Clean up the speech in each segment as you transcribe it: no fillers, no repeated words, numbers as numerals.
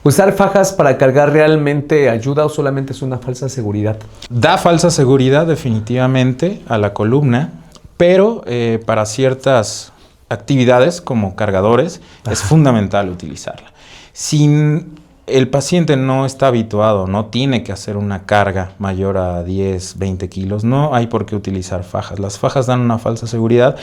¿Usar fajas para cargar realmente ayuda o solamente es una falsa seguridad? Da falsa seguridad definitivamente a la columna, pero para ciertas actividades como cargadores es fundamental utilizarla. Si el paciente no está habituado, no tiene que hacer una carga mayor a 10, 20 kilos, no hay por qué utilizar fajas. Las fajas dan una falsa seguridad.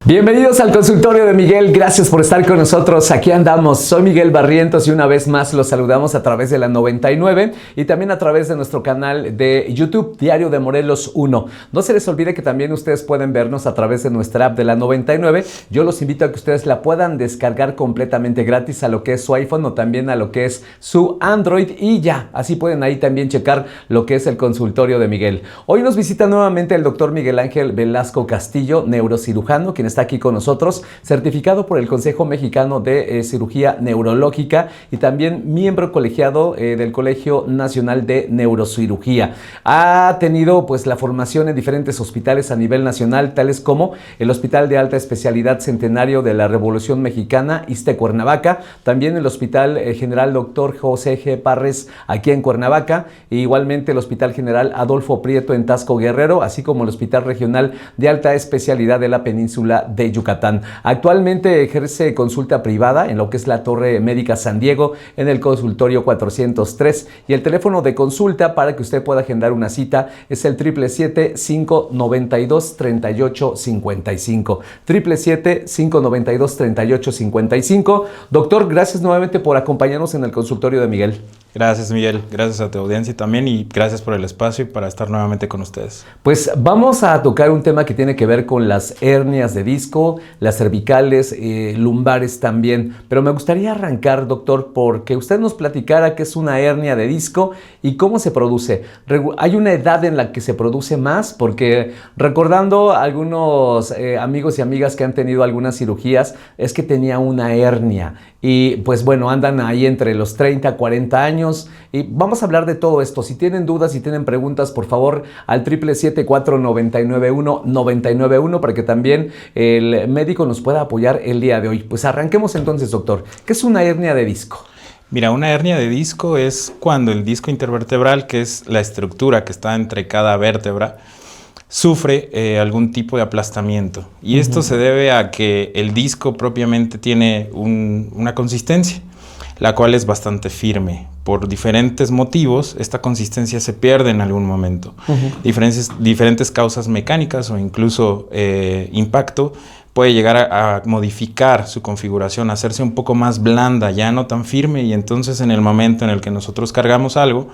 Bienvenidos al consultorio de Miguel, gracias por estar con nosotros, aquí andamos, soy Miguel Barrientos y una vez más los saludamos a través de la 99 y también a través de nuestro canal de YouTube, Diario de Morelos 1. No se les olvide que también ustedes pueden vernos a través de nuestra app de la 99, yo los invito a que ustedes la puedan descargar completamente gratis a lo que es su iPhone o también a lo que es su Android y ya, así pueden ahí también checar lo que es el consultorio de Miguel. Hoy nos visita nuevamente el doctor Miguel Ángel Velasco Castillo, neurocirujano, quien está aquí con nosotros, certificado por el Consejo Mexicano de Cirugía Neurológica y también miembro colegiado del Colegio Nacional de Neurocirugía. Ha tenido pues la formación en diferentes hospitales a nivel nacional, tales como el Hospital de Alta Especialidad Centenario de la Revolución Mexicana, ISSSTE Cuernavaca, también el Hospital General Dr. José G. Parres aquí en Cuernavaca, e igualmente el Hospital General Adolfo Prieto en Taxco Guerrero, así como el Hospital Regional de Alta Especialidad de la Península de Yucatán. Actualmente ejerce consulta privada en lo que es la Torre Médica San Diego en el consultorio 403 y el teléfono de consulta para que usted pueda agendar una cita es el 777-592-3855. 777-592-3855. Doctor, gracias nuevamente por acompañarnos en el consultorio de Miguel. Gracias, Miguel. Gracias a tu audiencia también y gracias por el espacio y para estar nuevamente con ustedes. Pues vamos a tocar un tema que tiene que ver con las hernias de disco, las cervicales, lumbares también. Pero me gustaría arrancar, doctor, porque usted nos platicara qué es una hernia de disco y cómo se produce. ¿Hay una edad en la que se produce más? Porque recordando a algunos amigos y amigas que han tenido algunas cirugías, es que tenía una hernia. Y pues bueno, andan ahí entre los 30, 40 años y vamos a hablar de todo esto. Si tienen dudas, si tienen preguntas, por favor al 777-499-1991 para que también el médico nos pueda apoyar el día de hoy. Pues arranquemos entonces, doctor. ¿Qué es una hernia de disco? Mira, una hernia de disco es cuando el disco intervertebral, que es la estructura que está entre cada vértebra, sufre algún tipo de aplastamiento. Y esto se debe a que el disco propiamente tiene una consistencia, la cual es bastante firme. Por diferentes motivos, esta consistencia se pierde en algún momento. Diferentes causas mecánicas o incluso impacto puede llegar a modificar su configuración, hacerse un poco más blanda, ya no tan firme, y entonces en el momento en el que nosotros cargamos algo,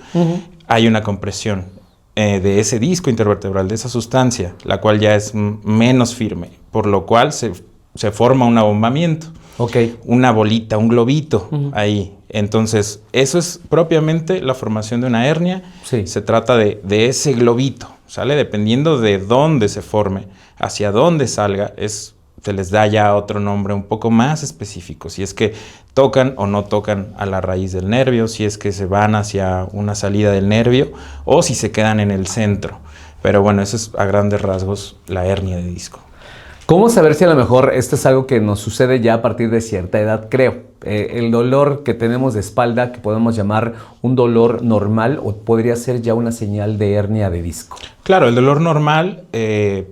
hay una compresión de ese disco intervertebral, de esa sustancia, la cual ya es menos firme, por lo cual se forma un abombamiento, una bolita, un globito ahí. Entonces, eso es propiamente la formación de una hernia. Sí. Se trata de ese globito, ¿sale? Dependiendo de dónde se forme, hacia dónde salga, se les da ya otro nombre un poco más específico, si es que tocan o no tocan a la raíz del nervio, si es que se van hacia una salida del nervio o si se quedan en el centro. Pero bueno, eso es a grandes rasgos la hernia de disco. ¿Cómo saber si a lo mejor esto es algo que nos sucede ya a partir de cierta edad? Creo, el dolor que tenemos de espalda, que podemos llamar un dolor normal, o podría ser ya una señal de hernia de disco. Claro, el dolor normal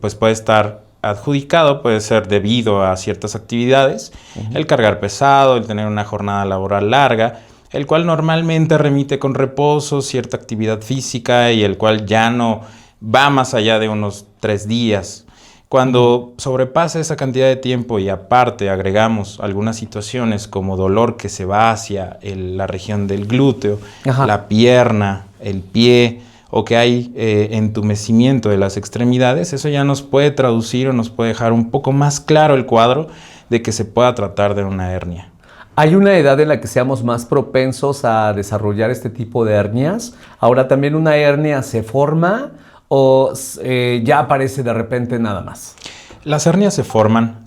pues puede estar adjudicado, puede ser debido a ciertas actividades, el cargar pesado, el tener una jornada laboral larga, el cual normalmente remite con reposo, cierta actividad física y el cual ya no va más allá de unos 3 días. Cuando sobrepasa esa cantidad de tiempo y aparte agregamos algunas situaciones como dolor que se va hacia la región del glúteo, la pierna, el pie, o que hay entumecimiento de las extremidades, eso ya nos puede traducir o nos puede dejar un poco más claro el cuadro de que se pueda tratar de una hernia. ¿Hay una edad en la que seamos más propensos a desarrollar este tipo de hernias? Ahora, ¿también una hernia se forma o ya aparece de repente nada más? Las hernias se forman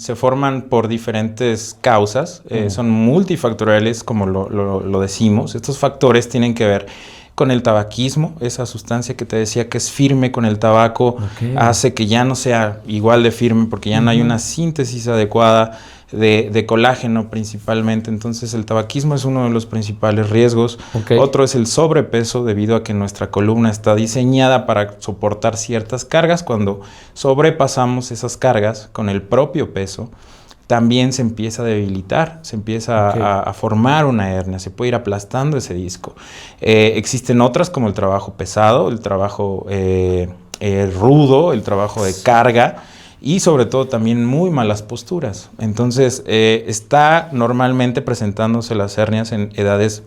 por diferentes causas, son multifactoriales como lo decimos. Estos factores tienen que ver con el tabaquismo, esa sustancia que te decía que es firme con el tabaco, hace que ya no sea igual de firme porque ya no hay una síntesis adecuada de colágeno principalmente. Entonces el tabaquismo es uno de los principales riesgos. Okay. Otro es el sobrepeso, debido a que nuestra columna está diseñada para soportar ciertas cargas. Cuando sobrepasamos esas cargas con el propio peso, también se empieza a debilitar, se empieza a formar una hernia, se puede ir aplastando ese disco. Existen otras como el trabajo pesado, el trabajo rudo, el trabajo de carga y sobre todo también muy malas posturas. Entonces está normalmente presentándose las hernias en edades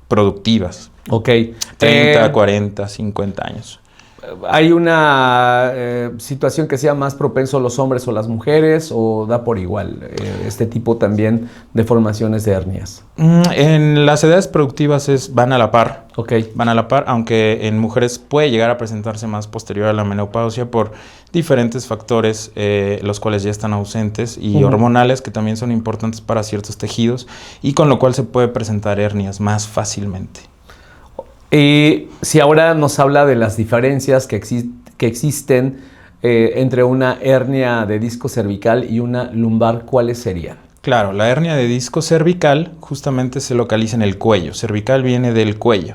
productivas. Ok. 30, 40, 50 años. ¿Hay una situación que sea más propenso a los hombres o las mujeres o da por igual este tipo también de formaciones de hernias? En las edades productivas van a la par. Ok. Van a la par, aunque en mujeres puede llegar a presentarse más posterior a la menopausia por diferentes factores, los cuales ya están ausentes, y hormonales que también son importantes para ciertos tejidos, y con lo cual se puede presentar hernias más fácilmente. Y si ahora nos habla de las diferencias que existen entre una hernia de disco cervical y una lumbar, ¿cuáles serían? Claro, la hernia de disco cervical justamente se localiza en el cuello. Cervical viene del cuello.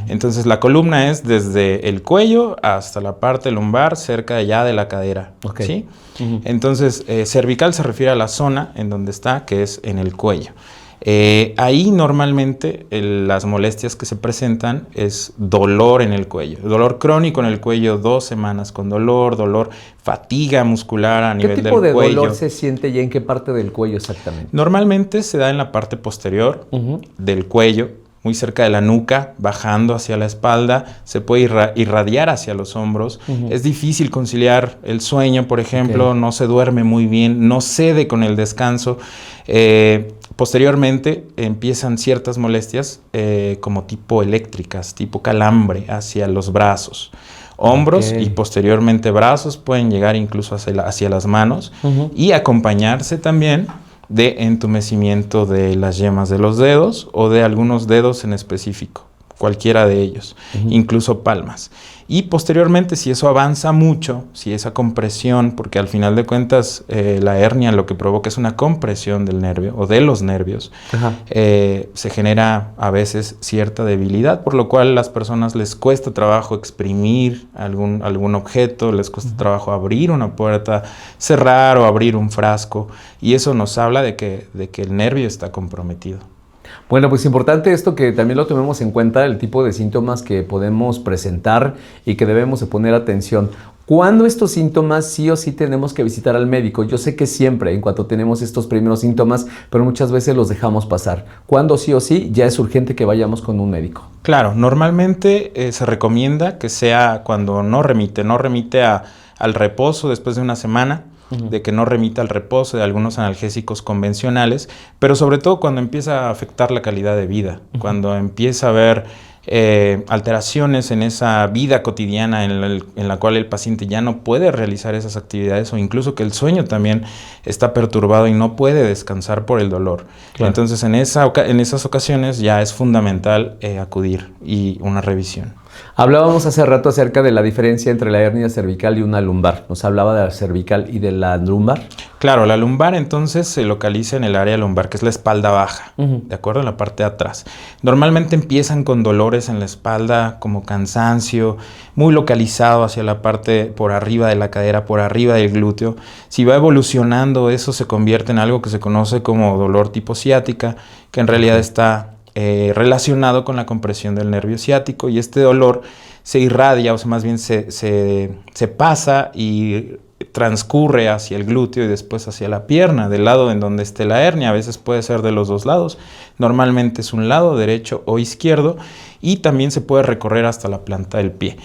Entonces la columna es desde el cuello hasta la parte lumbar, cerca ya de la cadera. Okay. ¿Sí? Entonces cervical se refiere a la zona en donde está, que es en el cuello. Ahí normalmente las molestias que se presentan es dolor en el cuello, dolor crónico en el cuello, 2 semanas con dolor, fatiga muscular a nivel del cuello. ¿Qué tipo de dolor se siente y en qué parte del cuello exactamente? Normalmente se da en la parte posterior del cuello, muy cerca de la nuca, bajando hacia la espalda, se puede irradiar hacia los hombros. Es difícil conciliar el sueño, por ejemplo, no se duerme muy bien, no cede con el descanso. Posteriormente empiezan ciertas molestias como tipo eléctricas, tipo calambre hacia los brazos, hombros y posteriormente brazos, pueden llegar incluso hacia las manos y acompañarse también de entumecimiento de las yemas de los dedos o de algunos dedos en específico, cualquiera de ellos, incluso palmas. Y posteriormente, si eso avanza mucho, si esa compresión, porque al final de cuentas la hernia lo que provoca es una compresión del nervio o de los nervios, se genera a veces cierta debilidad, por lo cual a las personas les cuesta trabajo exprimir algún objeto, les cuesta trabajo abrir una puerta, cerrar o abrir un frasco, y eso nos habla de que el nervio está comprometido. Bueno, pues importante esto, que también lo tomemos en cuenta, el tipo de síntomas que podemos presentar y que debemos de poner atención. ¿Cuándo estos síntomas sí o sí tenemos que visitar al médico? Yo sé que siempre, en cuanto tenemos estos primeros síntomas, pero muchas veces los dejamos pasar. ¿Cuándo sí o sí ya es urgente que vayamos con un médico? Claro, normalmente se recomienda que sea cuando no remite al reposo después de una semana, de que no remita al reposo de algunos analgésicos convencionales, pero sobre todo cuando empieza a afectar la calidad de vida, cuando empieza a haber alteraciones en esa vida cotidiana en la cual el paciente ya no puede realizar esas actividades, o incluso que el sueño también está perturbado y no puede descansar por el dolor. Claro. Entonces en esas ocasiones ya es fundamental acudir y una revisión. Hablábamos hace rato acerca de la diferencia entre la hernia cervical y una lumbar. ¿Nos hablaba de la cervical y de la lumbar? Claro, la lumbar entonces se localiza en el área lumbar, que es la espalda baja, ¿de acuerdo? En la parte de atrás. Normalmente empiezan con dolores en la espalda, como cansancio, muy localizado hacia la parte por arriba de la cadera, por arriba del glúteo. Si va evolucionando, eso se convierte en algo que se conoce como dolor tipo ciática, que en realidad está relacionado con la compresión del nervio ciático, y este dolor se irradia, o sea, más bien se pasa y transcurre hacia el glúteo y después hacia la pierna, del lado en donde esté la hernia. A veces puede ser de los dos lados, normalmente es un lado, derecho o izquierdo, y también se puede recorrer hasta la planta del pie.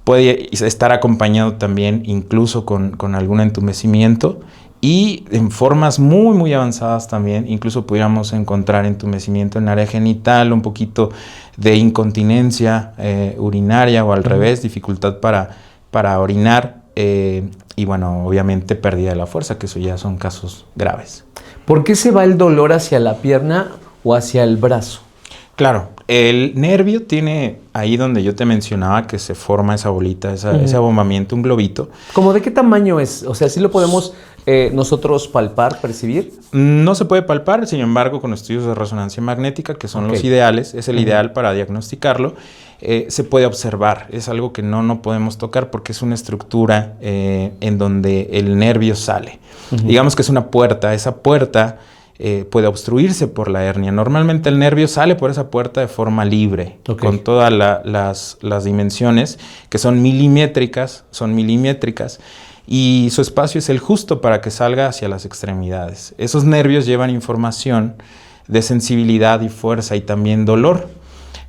Puede estar acompañado también incluso con algún entumecimiento, y en formas muy muy avanzadas también, incluso pudiéramos encontrar entumecimiento en área genital, un poquito de incontinencia urinaria, o al revés, dificultad para orinar, y bueno, obviamente pérdida de la fuerza, que eso ya son casos graves. ¿Por qué se va el dolor hacia la pierna o hacia el brazo? Claro, el nervio tiene ahí donde yo te mencionaba que se forma esa bolita, ese abombamiento, un globito. ¿Cómo de qué tamaño es? O sea, ¿sí lo podemos nosotros palpar, percibir? No se puede palpar, sin embargo, con estudios de resonancia magnética, que son los ideales, es el ideal para diagnosticarlo, se puede observar. Es algo que no podemos tocar porque es una estructura en donde el nervio sale. Digamos que es una puerta. Esa puerta puede obstruirse por la hernia. Normalmente el nervio sale por esa puerta de forma libre, con todas las dimensiones que son milimétricas, y su espacio es el justo para que salga hacia las extremidades. Esos nervios llevan información de sensibilidad y fuerza y también dolor.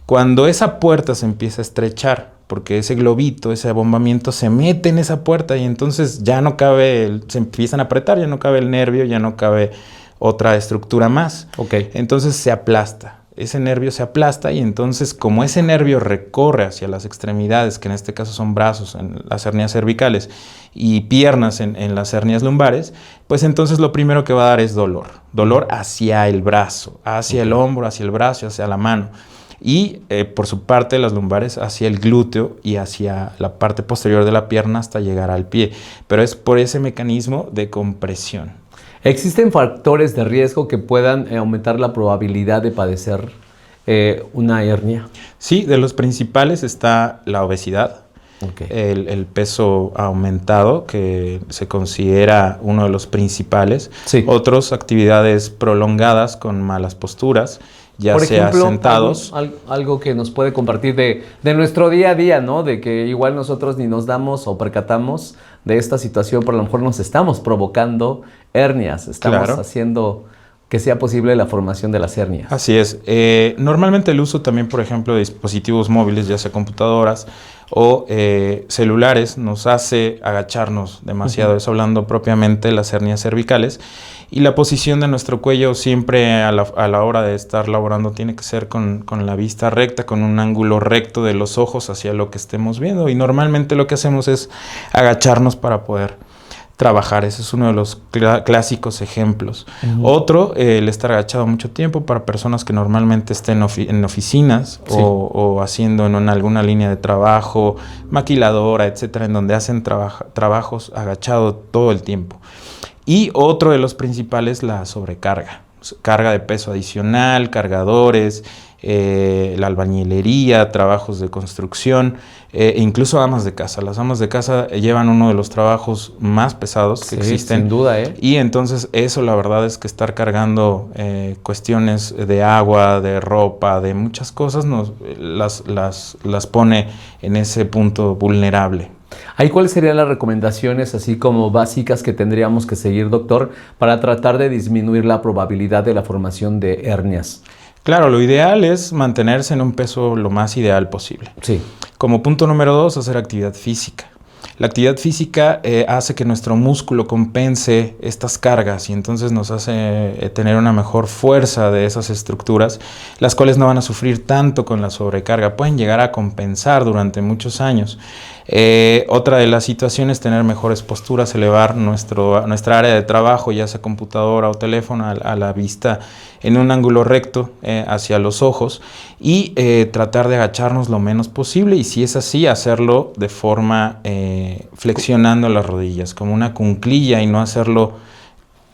Cuando esa puerta se empieza a estrechar, porque ese globito, ese abombamiento se mete en esa puerta y entonces ya no cabe, se empiezan a apretar, ya no cabe el nervio, ya no cabe otra estructura más. Entonces se aplasta. Ese nervio se aplasta y entonces como ese nervio recorre hacia las extremidades, que en este caso son brazos en las hernias cervicales y piernas en las hernias lumbares, pues entonces lo primero que va a dar es dolor. Dolor hacia el brazo, hacia el hombro, hacia el brazo, hacia la mano. Y por su parte las lumbares hacia el glúteo y hacia la parte posterior de la pierna hasta llegar al pie. Pero es por ese mecanismo de compresión. ¿Existen factores de riesgo que puedan aumentar la probabilidad de padecer una hernia? Sí, de los principales está la obesidad, el peso aumentado, que se considera uno de los principales. Otros, actividades prolongadas con malas posturas, ya por sea ejemplo, sentados. Algo que nos puede compartir de nuestro día a día, ¿no? De que igual nosotros ni nos damos o percatamos de esta situación, pero a lo mejor nos estamos provocando hernias, estamos haciendo que sea posible la formación de las hernias. Así es. Normalmente el uso también, por ejemplo, de dispositivos móviles, ya sea computadoras o celulares, nos hace agacharnos demasiado. Eso hablando propiamente de las hernias cervicales. Y la posición de nuestro cuello siempre a la hora de estar laborando tiene que ser con la vista recta, con un ángulo recto de los ojos hacia lo que estemos viendo. Y normalmente lo que hacemos es agacharnos para poder trabajar. Ese es uno de los clásicos ejemplos. Otro, el estar agachado mucho tiempo para personas que normalmente estén en oficinas o haciendo en alguna línea de trabajo, maquiladora, etcétera, en donde hacen trabajos agachados todo el tiempo. Y otro de los principales, la sobrecarga. Carga de peso adicional, cargadores, la albañilería, trabajos de construcción, incluso amas de casa. Las amas de casa llevan uno de los trabajos más pesados que existen. Sin duda, Y entonces eso, la verdad es que estar cargando cuestiones de agua, de ropa, de muchas cosas, las pone en ese punto vulnerable. ¿Cuáles serían las recomendaciones así como básicas que tendríamos que seguir, doctor, para tratar de disminuir la probabilidad de la formación de hernias? Claro, lo ideal es mantenerse en un peso lo más ideal posible. Como punto número 2, hacer actividad física. La actividad física hace que nuestro músculo compense estas cargas y entonces nos hace tener una mejor fuerza de esas estructuras, las cuales no van a sufrir tanto con la sobrecarga, pueden llegar a compensar durante muchos años. Otra de las situaciones es tener mejores posturas, elevar nuestra área de trabajo, ya sea computadora o teléfono, a la vista en un ángulo recto hacia los ojos y tratar de agacharnos lo menos posible y si es así, hacerlo de forma flexionando las rodillas, como una cunclilla y no hacerlo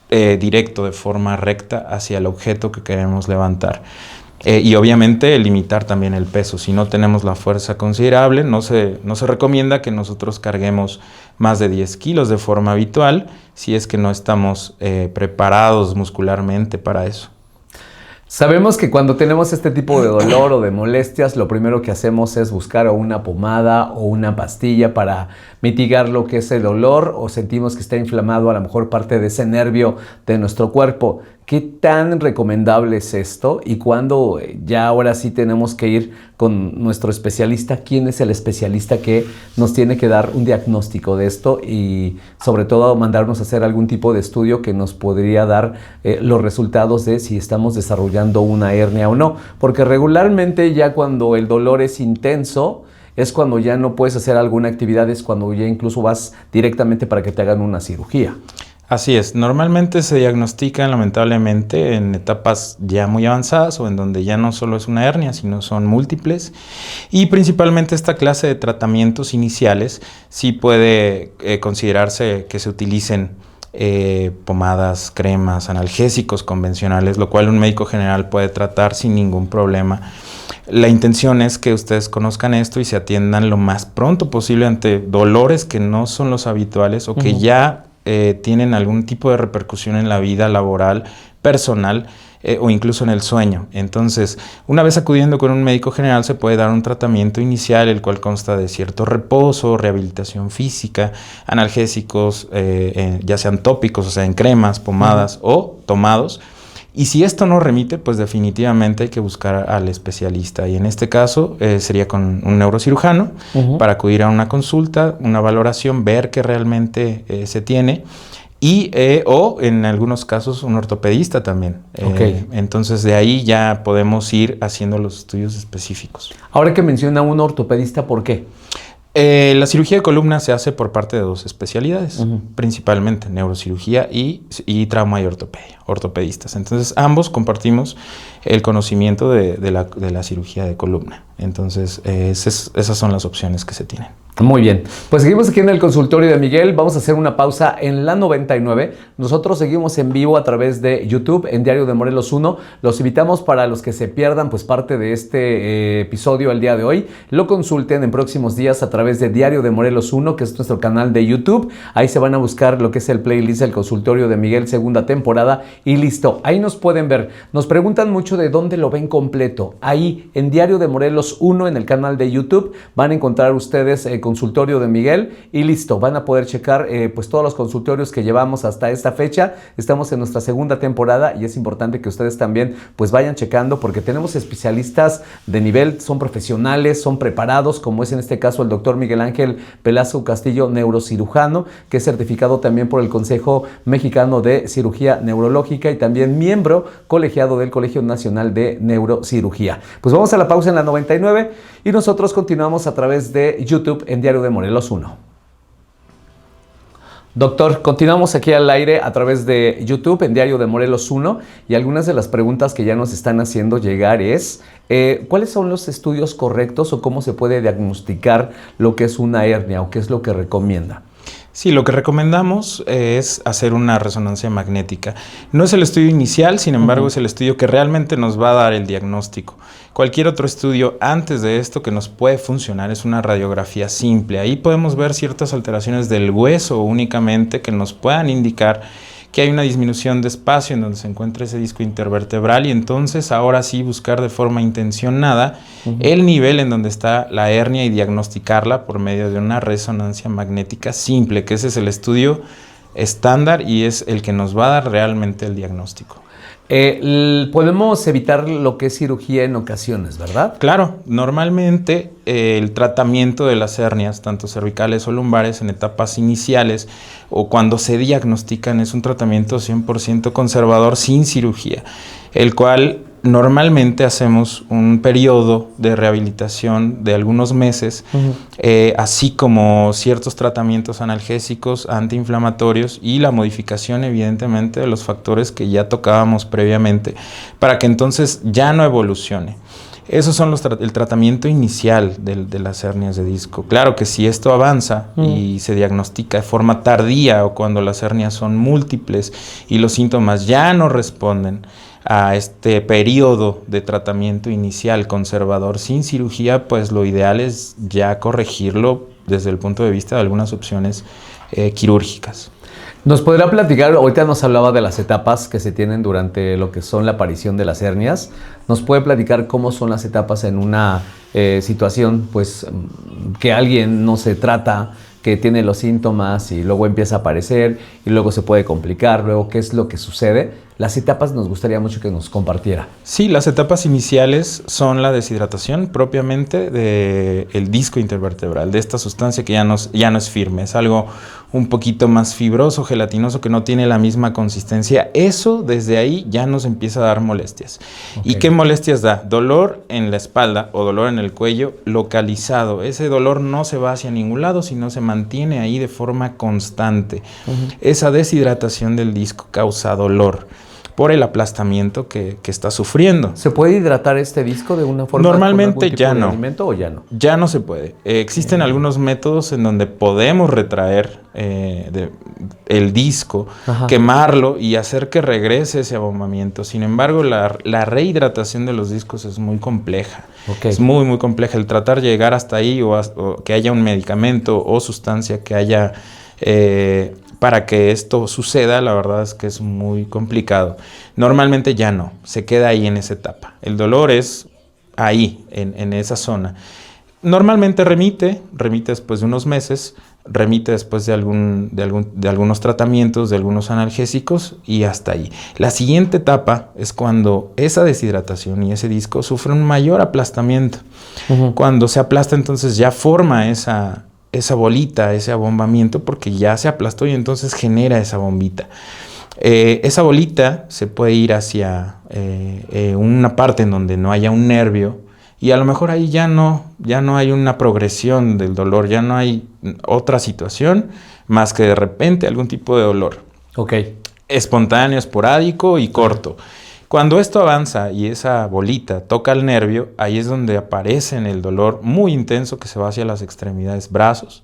directo de forma recta hacia el objeto que queremos levantar. Y obviamente limitar también el peso. Si no tenemos la fuerza considerable, no se recomienda que nosotros carguemos más de 10 kilos de forma habitual si es que no estamos preparados muscularmente para eso. Sabemos que cuando tenemos este tipo de dolor o de molestias, lo primero que hacemos es buscar o una pomada o una pastilla para mitigar lo que es el dolor o sentimos que está inflamado a lo mejor parte de ese nervio de nuestro cuerpo. ¿Qué tan recomendable es esto? Y cuando ya ahora sí tenemos que ir con nuestro especialista, ¿quién es el especialista que nos tiene que dar un diagnóstico de esto y sobre todo mandarnos a hacer algún tipo de estudio que nos podría dar los resultados de si estamos desarrollando una hernia o no? Porque regularmente ya cuando el dolor es intenso, es cuando ya no puedes hacer alguna actividad, es cuando ya incluso vas directamente para que te hagan una cirugía. Así es, normalmente se diagnostican lamentablemente en etapas ya muy avanzadas o en donde ya no solo es una hernia, sino son múltiples y principalmente esta clase de tratamientos iniciales sí puede considerarse que se utilicen pomadas, cremas, analgésicos convencionales, lo cual un médico general puede tratar sin ningún problema. La intención es que ustedes conozcan esto y se atiendan lo más pronto posible ante dolores que no son los habituales o que ya tienen algún tipo de repercusión en la vida laboral, personal, o incluso en el sueño. Entonces, una vez acudiendo con un médico general se puede dar un tratamiento inicial, el cual consta de cierto reposo, rehabilitación física, analgésicos, ya sean tópicos, o sea, en cremas, pomadas o tomados. Y si esto no remite, pues definitivamente hay que buscar al especialista. Y en este caso sería con un neurocirujano para acudir a una consulta, una valoración, ver qué realmente se tiene. Y o en algunos casos un ortopedista también. Entonces de ahí ya podemos ir haciendo los estudios específicos. Ahora que menciona un ortopedista, ¿por qué? La cirugía de columna se hace por parte de dos especialidades, principalmente neurocirugía y trauma y ortopedia, ortopedistas. Entonces ambos compartimos el conocimiento de la cirugía de columna. Entonces esas son las opciones que se tienen. Muy bien, pues seguimos aquí en el consultorio de Miguel. Vamos a hacer una pausa en la 99. Nosotros seguimos en vivo a través de YouTube en Diario de Morelos 1. Los invitamos para los que se pierdan pues parte de este episodio el día de hoy. Lo consulten en próximos días a través de Diario de Morelos 1, que es nuestro canal de YouTube. Ahí se van a buscar lo que es el playlist del consultorio de Miguel, segunda temporada, y listo. Ahí nos pueden ver. Nos preguntan mucho de dónde lo ven completo. Ahí en Diario de Morelos 1 en el canal de YouTube van a encontrar ustedes consultorio de Miguel y listo, van a poder checar pues todos los consultorios que llevamos hasta esta fecha. Estamos en nuestra segunda temporada y es importante que ustedes también pues vayan checando porque tenemos especialistas de nivel, son profesionales, son preparados, como es en este caso el doctor Miguel Ángel Velasco Castillo, neurocirujano, que es certificado también por el Consejo Mexicano de Cirugía Neurológica y también miembro colegiado del Colegio Nacional de Neurocirugía. Pues vamos a la pausa en la 99 y nosotros continuamos a través de YouTube en Diario de Morelos 1. Doctor, continuamos aquí al aire a través de YouTube en Diario de Morelos 1 y algunas de las preguntas que ya nos están haciendo llegar es ¿cuáles son los estudios correctos o cómo se puede diagnosticar lo que es una hernia o qué es lo que recomienda? Sí, lo que recomendamos es hacer una resonancia magnética. No es el estudio inicial, sin embargo, es el estudio que realmente nos va a dar el diagnóstico. Cualquier otro estudio antes de esto que nos puede funcionar es una radiografía simple. Ahí podemos ver ciertas alteraciones del hueso únicamente que nos puedan indicar que hay una disminución de espacio en donde se encuentra ese disco intervertebral y entonces ahora sí buscar de forma intencionada el nivel en donde está la hernia y diagnosticarla por medio de una resonancia magnética simple, que ese es el estudio estándar y es el que nos va a dar realmente el diagnóstico. Podemos evitar lo que es cirugía en ocasiones, ¿verdad? Claro, normalmente el tratamiento de las hernias, tanto cervicales o lumbares, en etapas iniciales o cuando se diagnostican es un tratamiento 100% conservador sin cirugía, el cual normalmente hacemos un periodo de rehabilitación de algunos meses, así como ciertos tratamientos analgésicos, antiinflamatorios y la modificación evidentemente de los factores que ya tocábamos previamente para que entonces ya no evolucione. Esos son el tratamiento inicial de las hernias de disco. Claro que si esto avanza y se diagnostica de forma tardía o cuando las hernias son múltiples y los síntomas ya no responden a este periodo de tratamiento inicial conservador sin cirugía, pues lo ideal es ya corregirlo desde el punto de vista de algunas opciones quirúrgicas. ¿Nos podrá platicar? Ahorita nos hablaba de las etapas que se tienen durante lo que son la aparición de las hernias. ¿Nos puede platicar cómo son las etapas en una situación pues que alguien no se trata, que tiene los síntomas y luego empieza a aparecer y luego se puede complicar, luego qué es lo que sucede? Las etapas nos gustaría mucho que nos compartiera. Sí, las etapas iniciales son la deshidratación propiamente del disco intervertebral, de esta sustancia que ya no es firme, es algo un poquito más fibroso, gelatinoso, que no tiene la misma consistencia. Eso desde ahí ya nos empieza a dar molestias. ¿Y qué molestias da? Dolor en la espalda o dolor en el cuello localizado. Ese dolor no se va hacia ningún lado, sino se mantiene ahí de forma constante. Esa deshidratación del disco causa dolor. por el aplastamiento que está sufriendo. ¿Se puede hidratar este disco de una forma? Normalmente ya no. ¿Alimento o ya no? Ya no se puede. Existen algunos métodos en donde podemos retraer el disco, quemarlo y hacer que regrese ese abombamiento. Sin embargo, la rehidratación de los discos es muy compleja. Es muy, muy compleja. El tratar de llegar hasta ahí o que haya un medicamento o sustancia que haya para que esto suceda, la verdad es que es muy complicado. Normalmente ya no, se queda ahí en esa etapa. El dolor es ahí, en esa zona. Normalmente remite después de unos meses, remite después de algunos tratamientos, de algunos analgésicos y hasta ahí. La siguiente etapa es cuando esa deshidratación y ese disco sufre un mayor aplastamiento. Cuando se aplasta, entonces ya forma esa bolita, ese abombamiento, porque ya se aplastó y entonces genera esa bombita. Esa bolita se puede ir hacia una parte en donde no haya un nervio y a lo mejor ahí ya no hay una progresión del dolor, ya no hay otra situación más que de repente algún tipo de dolor. Espontáneo, esporádico y corto. Cuando esto avanza y esa bolita toca el nervio, ahí es donde aparece el dolor muy intenso que se va hacia las extremidades, brazos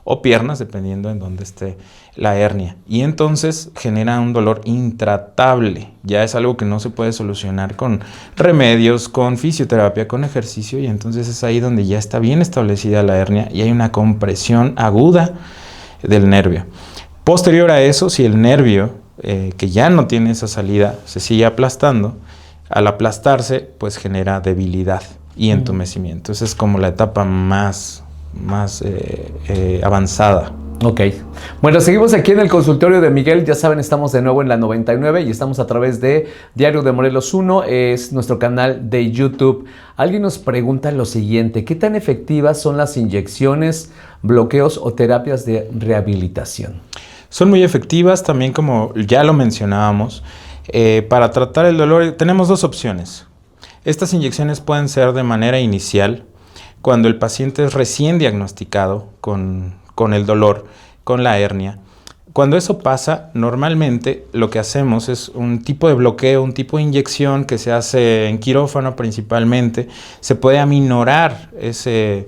o piernas, dependiendo en dónde esté la hernia. Y entonces genera un dolor intratable. Ya es algo que no se puede solucionar con remedios, con fisioterapia, con ejercicio. Y entonces es ahí donde ya está bien establecida la hernia y hay una compresión aguda del nervio. Posterior a eso, si el nervio que ya no tiene esa salida, se sigue aplastando, al aplastarse, pues genera debilidad y entumecimiento. Esa es como la etapa más avanzada. Bueno, seguimos aquí en el consultorio de Miguel. Ya saben, estamos de nuevo en la 99 y estamos a través de Diario de Morelos 1, es nuestro canal de YouTube. Alguien nos pregunta lo siguiente: ¿qué tan efectivas son las inyecciones, bloqueos o terapias de rehabilitación? Son muy efectivas también, como ya lo mencionábamos. Para tratar el dolor tenemos dos opciones. Estas inyecciones pueden ser de manera inicial, cuando el paciente es recién diagnosticado con el dolor, con la hernia. Cuando eso pasa, normalmente lo que hacemos es un tipo de bloqueo, un tipo de inyección que se hace en quirófano principalmente. Se puede aminorar ese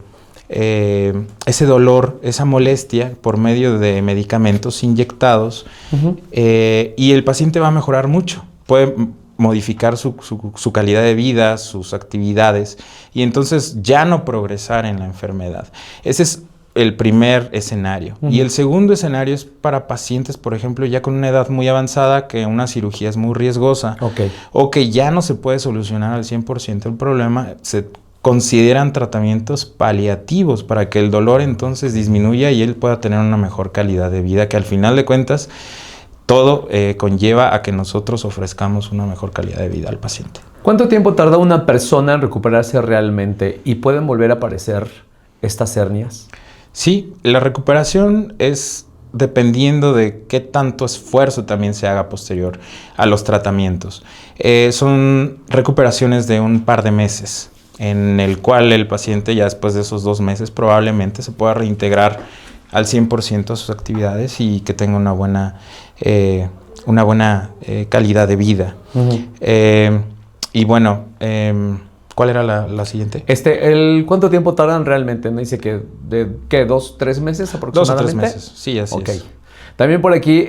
dolor, esa molestia por medio de medicamentos inyectados y el paciente va a mejorar mucho. Puede modificar su calidad de vida, sus actividades y entonces ya no progresar en la enfermedad. Ese es el primer escenario. Y el segundo escenario es para pacientes, por ejemplo, ya con una edad muy avanzada, que una cirugía es muy riesgosa o que ya no se puede solucionar al 100% el problema. Se consideran tratamientos paliativos para que el dolor entonces disminuya y él pueda tener una mejor calidad de vida, que al final de cuentas todo conlleva a que nosotros ofrezcamos una mejor calidad de vida al paciente. ¿Cuánto tiempo tarda una persona en recuperarse realmente y pueden volver a aparecer estas hernias? Sí, la recuperación es dependiendo de qué tanto esfuerzo también se haga posterior a los tratamientos. Son recuperaciones de un par de meses, en el cual el paciente ya después de esos 2 meses probablemente se pueda reintegrar al 100% a sus actividades y que tenga una buena calidad de vida. Y bueno, ¿cuál era la siguiente? ¿Cuánto tiempo tardan realmente? ¿No dice que de 2, 3 meses aproximadamente? 2 o 3 meses, sí, así es. También por aquí,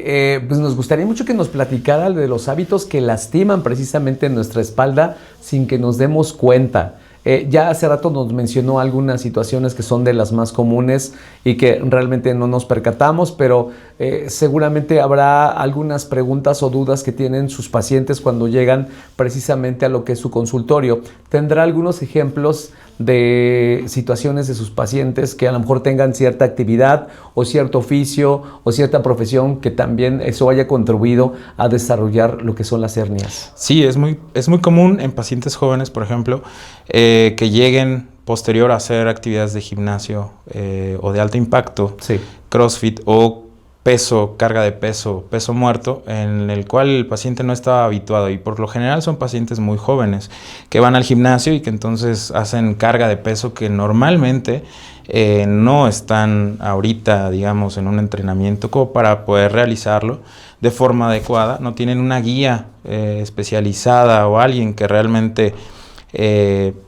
pues nos gustaría mucho que nos platicara de los hábitos que lastiman precisamente nuestra espalda sin que nos demos cuenta. Ya hace rato nos mencionó algunas situaciones que son de las más comunes y que realmente no nos percatamos, pero seguramente habrá algunas preguntas o dudas que tienen sus pacientes cuando llegan precisamente a lo que es su consultorio. ¿Tendrá algunos ejemplos de situaciones de sus pacientes que a lo mejor tengan cierta actividad o cierto oficio o cierta profesión que también eso haya contribuido a desarrollar lo que son las hernias? Sí, es muy común en pacientes jóvenes, por ejemplo, que lleguen posterior a hacer actividades de gimnasio o de alto impacto, CrossFit o carga de peso muerto, en el cual el paciente no estaba habituado, y por lo general son pacientes muy jóvenes que van al gimnasio y que entonces hacen carga de peso que normalmente no están ahorita, digamos, en un entrenamiento como para poder realizarlo de forma adecuada, no tienen una guía especializada o alguien que realmente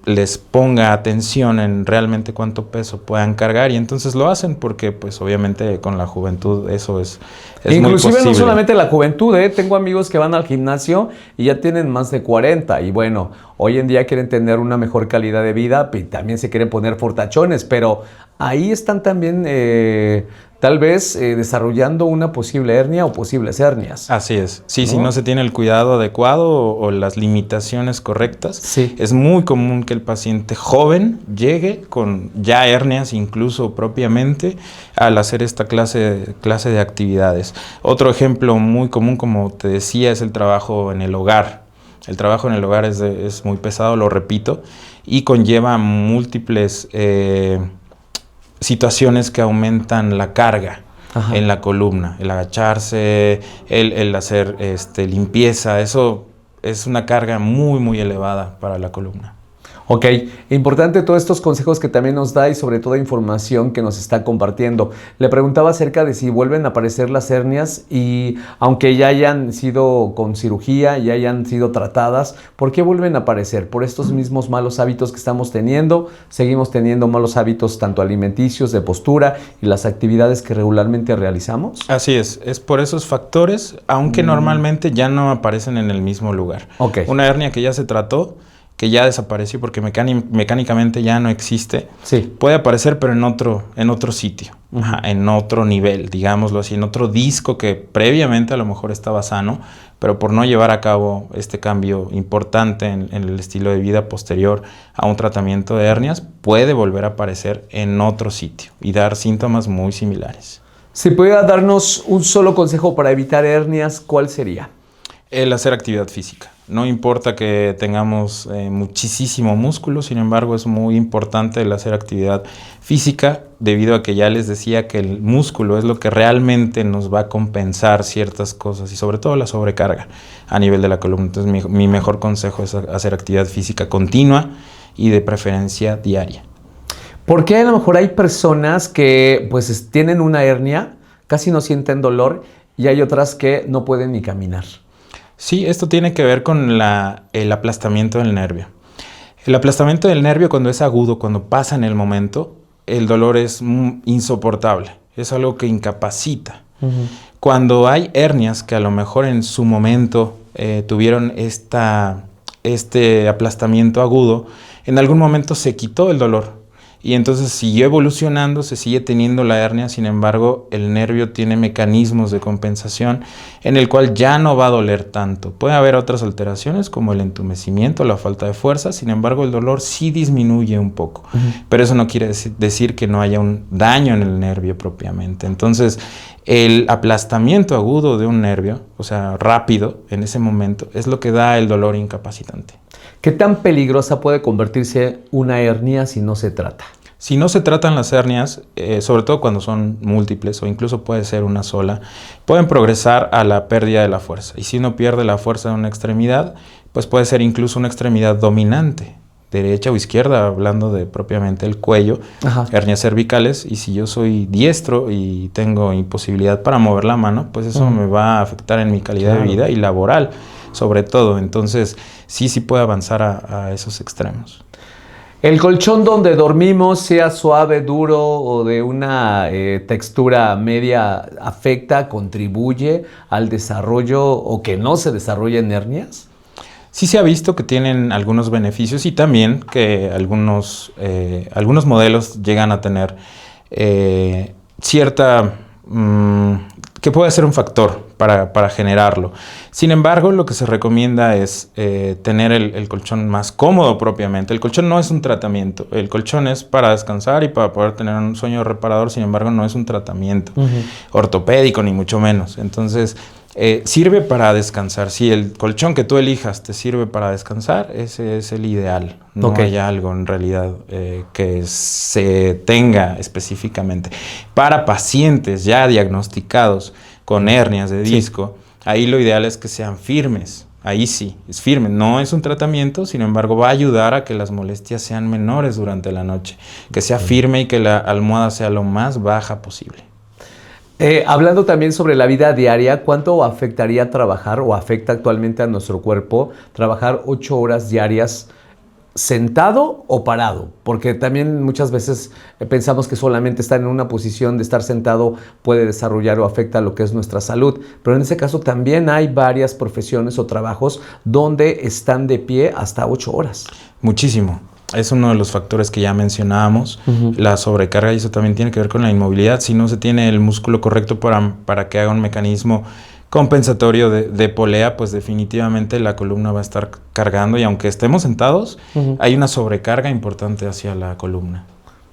les ponga atención en realmente cuánto peso puedan cargar, y entonces lo hacen porque pues obviamente con la juventud eso es muy Inclusive posible. no solamente la juventud, tengo amigos que van al gimnasio y ya tienen más de 40 y bueno, hoy en día quieren tener una mejor calidad de vida y también se quieren poner fortachones, pero ahí están también tal vez desarrollando una posible hernia o posibles hernias. Así es. Sí, ¿no? Si no se tiene el cuidado adecuado o las limitaciones correctas, Sí. es muy común que el paciente joven llegue con ya hernias incluso propiamente al hacer esta clase de actividades. Otro ejemplo muy común, como te decía, es el trabajo en el hogar. El trabajo en el hogar es muy pesado, lo repito, y conlleva múltiples situaciones que aumentan la carga. Ajá. En la columna, el agacharse, el hacer limpieza, eso es una carga muy, muy elevada para la columna. Ok, importante todos estos consejos que también nos da y sobre todo información que nos está compartiendo. Le preguntaba acerca de si vuelven a aparecer las hernias y aunque ya hayan sido con cirugía, ya hayan sido tratadas, ¿por qué vuelven a aparecer? ¿Por estos mismos malos hábitos que estamos teniendo? ¿Seguimos teniendo malos hábitos tanto alimenticios, de postura y las actividades que regularmente realizamos? Así es por esos factores, aunque normalmente ya no aparecen en el mismo lugar. Okay. Una hernia que ya se trató, que ya desapareció porque mecánicamente ya no existe, sí. Puede aparecer pero en otro sitio, ajá, en otro nivel, digámoslo así, en otro disco que previamente a lo mejor estaba sano, pero por no llevar a cabo este cambio importante en el estilo de vida posterior a un tratamiento de hernias, puede volver a aparecer en otro sitio y dar síntomas muy similares. Si pudiera darnos un solo consejo para evitar hernias, ¿cuál sería? El hacer actividad física. No importa que tengamos muchísimo músculo, sin embargo es muy importante el hacer actividad física, debido a que ya les decía que el músculo es lo que realmente nos va a compensar ciertas cosas y sobre todo la sobrecarga a nivel de la columna. Entonces mi mejor consejo es hacer actividad física continua y de preferencia diaria. ¿Por qué a lo mejor hay personas que pues tienen una hernia, casi no sienten dolor, y hay otras que no pueden ni caminar? Sí, esto tiene que ver con el aplastamiento del nervio. El aplastamiento del nervio, cuando es agudo, cuando pasa en el momento, el dolor es insoportable. Es algo que incapacita. Cuando hay hernias que a lo mejor en su momento tuvieron este aplastamiento agudo, en algún momento se quitó el dolor. Y entonces siguió evolucionando, se sigue teniendo la hernia, sin embargo, el nervio tiene mecanismos de compensación en el cual ya no va a doler tanto. Puede haber otras alteraciones como el entumecimiento, la falta de fuerza, sin embargo, el dolor sí disminuye un poco. Pero eso no quiere decir que no haya un daño en el nervio propiamente. Entonces, el aplastamiento agudo de un nervio, o sea, rápido en ese momento, es lo que da el dolor incapacitante. ¿Qué tan peligrosa puede convertirse una hernia si no se trata? Si no se tratan las hernias, sobre todo cuando son múltiples o incluso puede ser una sola, pueden progresar a la pérdida de la fuerza. Y si uno pierde la fuerza de una extremidad, pues puede ser incluso una extremidad dominante, derecha o izquierda, hablando de propiamente el cuello, Ajá. hernias cervicales. Y si yo soy diestro y tengo imposibilidad para mover la mano, pues eso me va a afectar en mi calidad de vida y laboral, sobre todo. Entonces, sí puede avanzar a esos extremos. ¿El colchón donde dormimos, sea suave, duro o de una textura media, afecta, contribuye al desarrollo o que no se desarrollen hernias? Sí se ha visto que tienen algunos beneficios y también que algunos modelos llegan a tener cierta... que puede ser un factor para generarlo. Sin embargo, lo que se recomienda es tener el colchón más cómodo propiamente. El colchón no es un tratamiento. El colchón es para descansar y para poder tener un sueño reparador. Sin embargo, no es un tratamiento ortopédico, ni mucho menos. Entonces, sirve para descansar. Si el colchón que tú elijas te sirve para descansar, ese es el ideal. No hay algo en realidad que se tenga específicamente. Para pacientes ya diagnosticados con hernias de disco, ahí lo ideal es que sean firmes. Ahí sí, es firme. No es un tratamiento, sin embargo, va a ayudar a que las molestias sean menores durante la noche. Que sea firme y que la almohada sea lo más baja posible. Hablando también sobre la vida diaria, ¿cuánto afectaría trabajar o afecta actualmente a nuestro cuerpo trabajar 8 horas diarias sentado o parado? Porque también muchas veces pensamos que solamente estar en una posición de estar sentado puede desarrollar o afecta lo que es nuestra salud, pero en ese caso también hay varias profesiones o trabajos donde están de pie hasta 8 horas. Muchísimo. Es uno de los factores que ya mencionábamos, la sobrecarga, y eso también tiene que ver con la inmovilidad. Si no se tiene el músculo correcto para que haga un mecanismo compensatorio de polea, pues definitivamente la columna va a estar cargando, y aunque estemos sentados, hay una sobrecarga importante hacia la columna.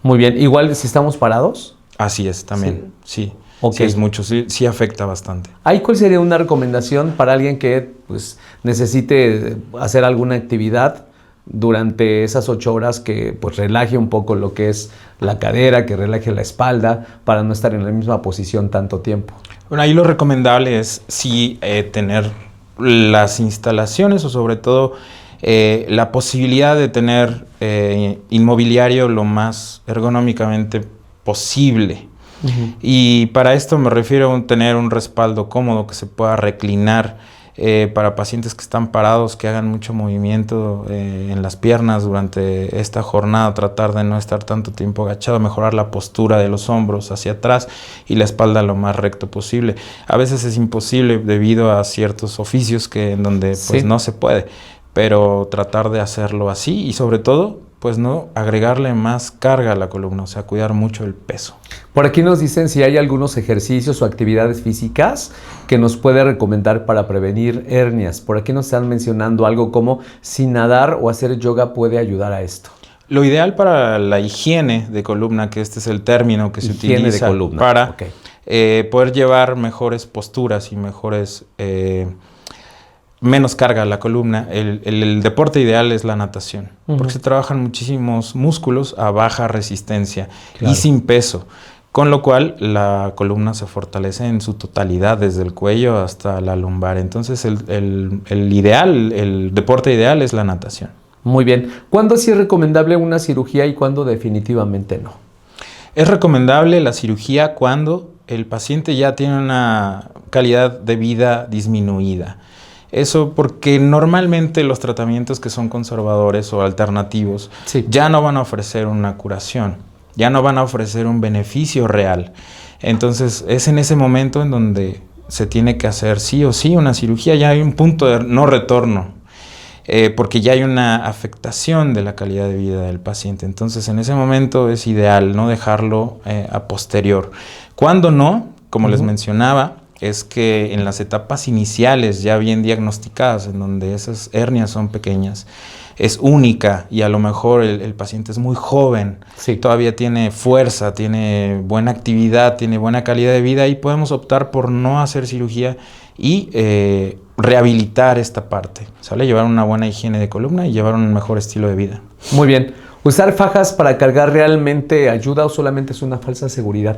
Muy bien. Igual si estamos parados. Así es, también, sí. Okay. Sí, es mucho, sí afecta bastante. ¿Ahí cuál sería una recomendación para alguien que pues, necesite hacer alguna actividad durante esas 8 horas que pues relaje un poco lo que es la cadera, que relaje la espalda para no estar en la misma posición tanto tiempo? Bueno, ahí lo recomendable es sí tener las instalaciones, o sobre todo la posibilidad de tener inmobiliario lo más ergonómicamente posible. Y para esto me refiero a tener un respaldo cómodo que se pueda reclinar. Para pacientes que están parados, que hagan mucho movimiento en las piernas durante esta jornada, tratar de no estar tanto tiempo agachado, mejorar la postura de los hombros hacia atrás y la espalda lo más recto posible. A veces es imposible debido a ciertos oficios en donde pues no se puede, pero tratar de hacerlo así, y sobre todo pues no agregarle más carga a la columna, o sea, cuidar mucho el peso. Por aquí nos dicen si hay algunos ejercicios o actividades físicas que nos puede recomendar para prevenir hernias. Por aquí nos están mencionando algo como si nadar o hacer yoga puede ayudar a esto. Lo ideal para la higiene de columna, que este es el término que se utiliza de columna, para poder llevar mejores posturas y menos carga a la columna, el deporte ideal es la natación, porque se trabajan muchísimos músculos a baja resistencia y sin peso, con lo cual la columna se fortalece en su totalidad, desde el cuello hasta la lumbar. Entonces el deporte ideal es la natación. Muy bien. ¿Cuándo sí es recomendable una cirugía y cuándo definitivamente no? Es recomendable la cirugía cuando el paciente ya tiene una calidad de vida disminuida. Eso porque normalmente los tratamientos que son conservadores o alternativos ya no van a ofrecer una curación, ya no van a ofrecer un beneficio real. Entonces es en ese momento en donde se tiene que hacer sí o sí una cirugía. Ya hay un punto de no retorno, porque ya hay una afectación de la calidad de vida del paciente. Entonces en ese momento es ideal no dejarlo a posterior. Cuando no, como les mencionaba, es que en las etapas iniciales ya bien diagnosticadas, en donde esas hernias son pequeñas, es única, y a lo mejor el paciente es muy joven, todavía tiene fuerza, tiene buena actividad, tiene buena calidad de vida, y podemos optar por no hacer cirugía y rehabilitar esta parte, ¿sale? Llevar una buena higiene de columna y llevar un mejor estilo de vida. Muy bien. ¿Usar fajas para cargar realmente ayuda o solamente es una falsa seguridad?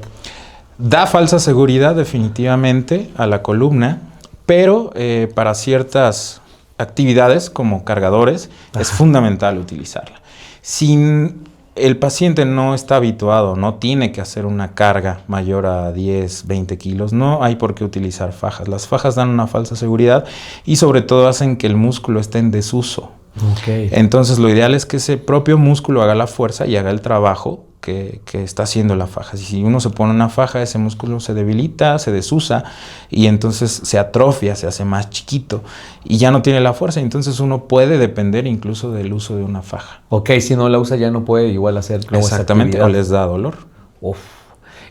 Da falsa seguridad definitivamente a la columna, pero para ciertas actividades como cargadores es fundamental utilizarla. Si el paciente no está habituado, no tiene que hacer una carga mayor a 10, 20 kilos, no hay por qué utilizar fajas. Las fajas dan una falsa seguridad y sobre todo hacen que el músculo esté en desuso. Entonces lo ideal es que ese propio músculo haga la fuerza y haga el trabajo que está haciendo la faja. Si uno se pone una faja, ese músculo se debilita, se desusa, y entonces se atrofia, se hace más chiquito y ya no tiene la fuerza. Entonces uno puede depender incluso del uso de una faja. Si no la usa ya no puede igual hacer. Exactamente, o les da dolor.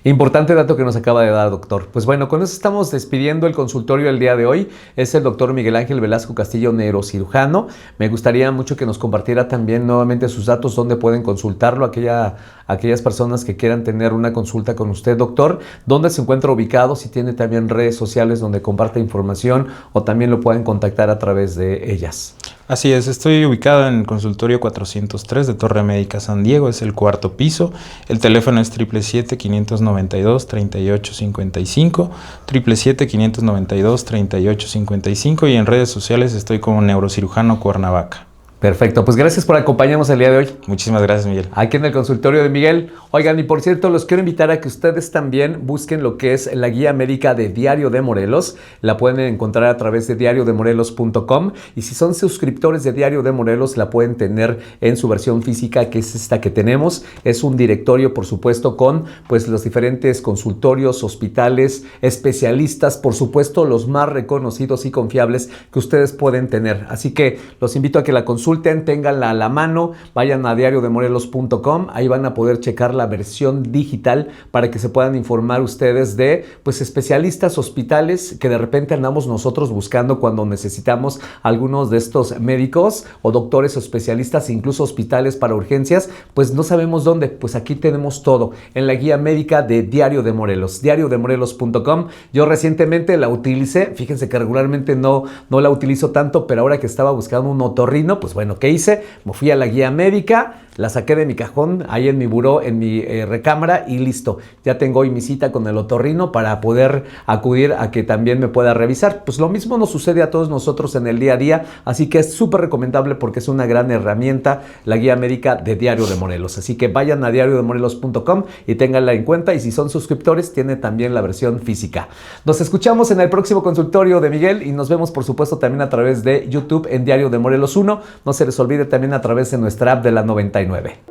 Importante dato que nos acaba de dar, doctor. Pues bueno, con eso estamos despidiendo el consultorio del día de hoy. Es el doctor Miguel Ángel Velasco Castillo, neurocirujano. Me gustaría mucho que nos compartiera también nuevamente sus datos, dónde pueden consultarlo, aquellas personas que quieran tener una consulta con usted, doctor, dónde se encuentra ubicado, si tiene también redes sociales donde comparte información o también lo pueden contactar a través de ellas. Así es, estoy ubicado en el consultorio 403 de Torre Médica San Diego, es el 4º piso. El teléfono es 777-592-3855, 777-592-3855, y en redes sociales estoy como neurocirujano Cuernavaca. Perfecto, pues gracias por acompañarnos el día de hoy. Muchísimas gracias, Miguel. Aquí en el consultorio de Miguel. Oigan, y por cierto, los quiero invitar a que ustedes también busquen lo que es la guía médica de Diario de Morelos. La pueden encontrar a través de diariodemorelos.com, y si son suscriptores de Diario de Morelos, la pueden tener en su versión física, que es esta que tenemos. Es un directorio, por supuesto, con pues los diferentes consultorios, hospitales, especialistas, por supuesto, los más reconocidos y confiables que ustedes pueden tener. Así que los invito a que la consulten, ténganla a la mano, vayan a diariodemorelos.com, ahí van a poder checar la versión digital para que se puedan informar ustedes de pues especialistas, hospitales que de repente andamos nosotros buscando cuando necesitamos algunos de estos médicos o doctores o especialistas, incluso hospitales para urgencias, pues no sabemos dónde. Pues aquí tenemos todo en la guía médica de Diario de Morelos, diariodemorelos.com. Yo recientemente la utilicé, fíjense que regularmente no la utilizo tanto, pero ahora que estaba buscando un otorrino, pues bueno, ¿qué hice? Me fui a la guía médica, la saqué de mi cajón, ahí en mi buró, en mi recámara, y listo. Ya tengo hoy mi cita con el otorrino para poder acudir a que también me pueda revisar. Pues lo mismo nos sucede a todos nosotros en el día a día, así que es súper recomendable porque es una gran herramienta la guía médica de Diario de Morelos. Así que vayan a diariodemorelos.com y ténganla en cuenta, y si son suscriptores, tiene también la versión física. Nos escuchamos en el próximo consultorio de Miguel, y nos vemos por supuesto también a través de YouTube en Diario de Morelos 1. No se les olvide también a través de nuestra app de la 99.